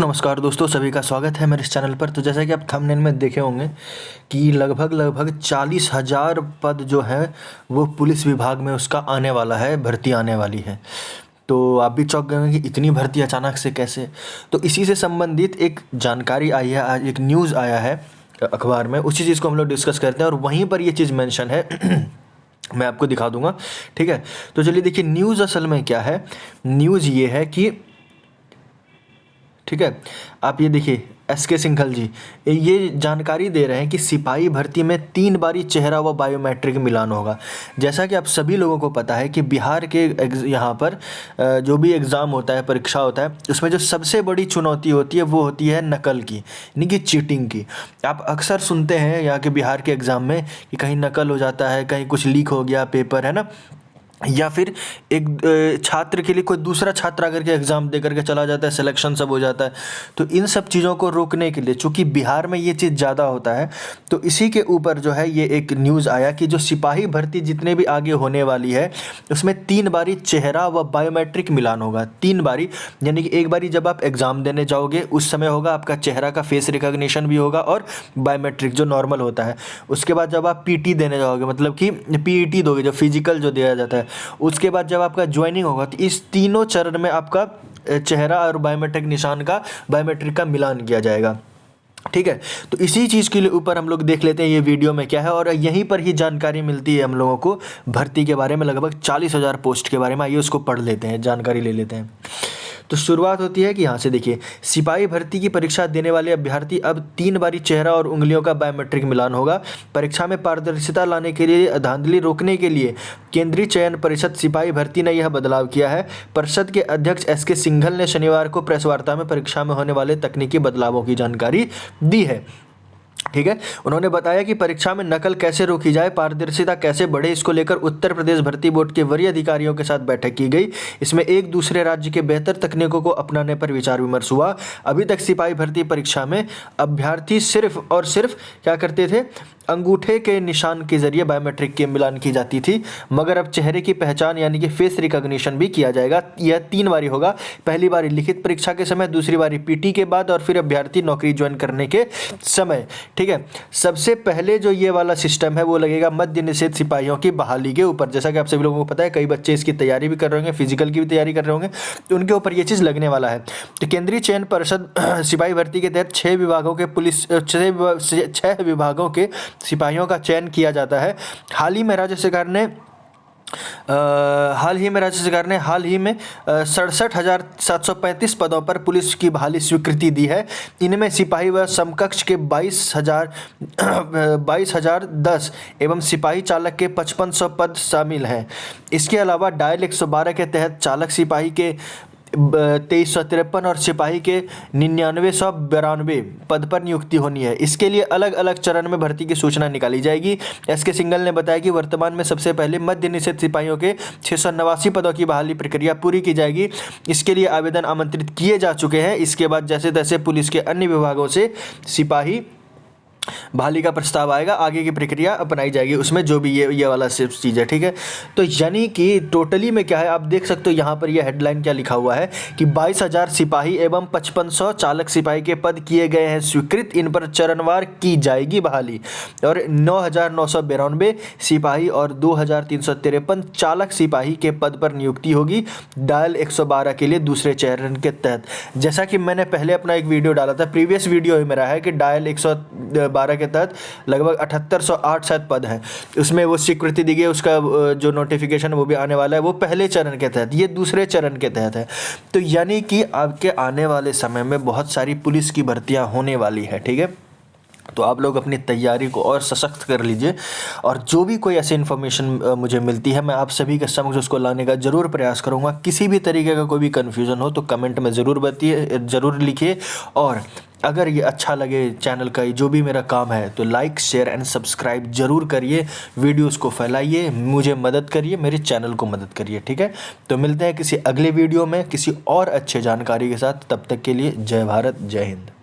नमस्कार दोस्तों, सभी का स्वागत है मेरे इस चैनल पर। तो जैसा कि आप थंबनेल में देखे होंगे कि लगभग 40,000 पद जो है वो पुलिस विभाग में उसका आने वाला है, भर्ती आने वाली है। तो आप भी चौंक गए होंगे कि इतनी भर्ती अचानक से कैसे। तो इसी से संबंधित एक जानकारी आई है, आज एक न्यूज़ आया है अखबार में, उसी चीज़ को हम लोग डिस्कस करते हैं और वहीं पर ये चीज़ मेंशन है। मैं आपको दिखा दूंगा, ठीक है। तो चलिए देखिए, न्यूज़ असल में क्या है। न्यूज़ ये है कि, ठीक है, आप ये देखिए, एसके सिंघल जी ये जानकारी दे रहे हैं कि सिपाही भर्ती में 3 बारी चेहरा व बायोमेट्रिक मिलान होगा। जैसा कि आप सभी लोगों को पता है कि बिहार के यहाँ पर जो भी एग्ज़ाम होता है, परीक्षा होता है, उसमें जो सबसे बड़ी चुनौती होती है वो होती है नकल की, यानी कि चीटिंग की। आप अक्सर सुनते हैं यहाँ के बिहार के एग्ज़ाम में कि कहीं नकल हो जाता है, कहीं कुछ लीक हो गया पेपर, है ना, या फिर एक छात्र के लिए कोई दूसरा छात्र आकर के एग्ज़ाम दे करके चला जाता है, सिलेक्शन सब हो जाता है। तो इन सब चीज़ों को रोकने के लिए, चूँकि बिहार में ये चीज़ ज़्यादा होता है, तो इसी के ऊपर जो है ये एक न्यूज़ आया कि जो सिपाही भर्ती जितने भी आगे होने वाली है उसमें 3 बारी चेहरा व बायोमेट्रिक मिलान होगा। 3 बारी, यानी कि एक बारी जब आप एग्ज़ाम देने जाओगे उस समय होगा आपका चेहरा का फेस रिकॉग्निशन भी होगा और बायोमेट्रिक जो नॉर्मल होता है। उसके बाद जब आप पीटी देने जाओगे, मतलब कि पीईटी दोगे, जो फिजिकल जो दिया जाता है, उसके बाद जब आपका ज्वाइनिंग होगा, तो इस तीनों चरण में आपका चेहरा और बायोमेट्रिक का मिलान किया जाएगा, ठीक है। तो इसी चीज़ के लिए ऊपर हम लोग देख लेते हैं ये वीडियो में क्या है, और यहीं पर ही जानकारी मिलती है हम लोगों को भर्ती के बारे में, लगभग 40,000 पोस्ट के बारे में। आइए उसको पढ़ लेते हैं, जानकारी ले लेते हैं। तो शुरुआत होती है कि यहाँ से देखिए, सिपाही भर्ती की परीक्षा देने वाले अभ्यर्थी अब 3 बारी चेहरा और उंगलियों का बायोमेट्रिक मिलान होगा। परीक्षा में पारदर्शिता लाने के लिए, धांधली रोकने के लिए केंद्रीय चयन परिषद सिपाही भर्ती ने यह बदलाव किया है। परिषद के अध्यक्ष एसके सिंघल ने शनिवार को प्रेस वार्ता में परीक्षा में होने वाले तकनीकी बदलावों की जानकारी दी है, ठीक है। उन्होंने बताया कि परीक्षा में नकल कैसे रोकी जाए, पारदर्शिता कैसे बढ़े, इसको लेकर उत्तर प्रदेश भर्ती बोर्ड के वरीय अधिकारियों के साथ बैठक की गई। इसमें एक दूसरे राज्य के बेहतर तकनीकों को अपनाने पर विचार विमर्श हुआ। अभी तक सिपाही भर्ती परीक्षा में अभ्यर्थी सिर्फ और सिर्फ क्या करते थे, अंगूठे के निशान के जरिए बायोमेट्रिक के मिलान की जाती थी, मगर अब चेहरे की पहचान यानी कि फेस रिकॉग्निशन भी किया जाएगा। यह 3 बारी होगा, पहली बारी लिखित परीक्षा के समय, दूसरी बारी पीटी के बाद और फिर अभ्यर्थी नौकरी ज्वाइन करने के समय, ठीक है। सबसे पहले जो ये वाला सिस्टम है वो लगेगा मद्य निषेध सिपाहियों की बहाली के ऊपर। जैसा कि आप सभी लोगों को पता है, कई बच्चे इसकी तैयारी भी कर रहे होंगे, फिजिकल की भी तैयारी कर रहे होंगे, तो उनके ऊपर ये चीज़ लगने वाला है। तो केंद्रीय चयन परिषद सिपाही भर्ती के तहत 6 विभागों के पुलिस 6 विभागों के सिपाहियों का चयन किया जाता है। हाल ही में राज्य सरकार ने 67,735 पदों पर पुलिस की बहाली स्वीकृति दी है। इनमें सिपाही व समकक्ष के 22,010 एवं सिपाही चालक के 5500 पद शामिल हैं। इसके अलावा डायल 112 के तहत चालक सिपाही के 2353 और सिपाही के 9992 पद पर नियुक्ति होनी है। इसके लिए अलग अलग चरण में भर्ती की सूचना निकाली जाएगी। एसके सिंघल ने बताया कि वर्तमान में सबसे पहले मद्य निषेध सिपाहियों के 689 पदों की बहाली प्रक्रिया पूरी की जाएगी। इसके लिए आवेदन आमंत्रित किए जा चुके हैं। इसके बाद जैसे तैसे पुलिस के अन्य विभागों से सिपाही बहाली का प्रस्ताव आएगा, आगे की प्रक्रिया अपनाई जाएगी, उसमें जो भी ये वाला सिर्फ चीज़ है, ठीक है। तो यानी कि टोटली में क्या है, आप देख सकते हो यहाँ पर ये हेडलाइन क्या लिखा हुआ है कि 22,000 सिपाही एवं 5500 चालक सिपाही के पद किए गए हैं स्वीकृत। इन पर चरणवार की जाएगी बहाली, और 9,992 सिपाही और 2,353 चालक सिपाही के पद पर नियुक्ति होगी डायल 112 के लिए दूसरे चरण के तहत। जैसा कि मैंने पहले अपना एक वीडियो डाला था, प्रीवियस वीडियो ही मेरा है कि डायल 112 के तहत लगभग 7808 शायद पद हैं, उसमें वो स्वीकृति दी गई। उसका जो नोटिफिकेशन वो भी आने वाला है, वो पहले चरण के तहत, ये दूसरे चरण के तहत है। तो यानी कि आपके आने वाले समय में बहुत सारी पुलिस की भर्तियां होने वाली है, ठीक है। तो आप लोग अपनी तैयारी को और सशक्त कर लीजिए, और जो भी कोई ऐसी इन्फॉर्मेशन मुझे मिलती है मैं आप सभी के समक्ष उसको लाने का ज़रूर प्रयास करूँगा। किसी भी तरीके का कोई भी कन्फ्यूज़न हो तो कमेंट में ज़रूर लिखिए, और अगर ये अच्छा लगे चैनल का जो भी मेरा काम है तो लाइक शेयर एंड सब्सक्राइब जरूर करिए, वीडियोस को फैलाइए, मुझे मदद करिए, मेरे चैनल को मदद करिए, ठीक है। तो मिलते हैं किसी अगले वीडियो में किसी और अच्छे जानकारी के साथ, तब तक के लिए जय भारत, जय हिंद।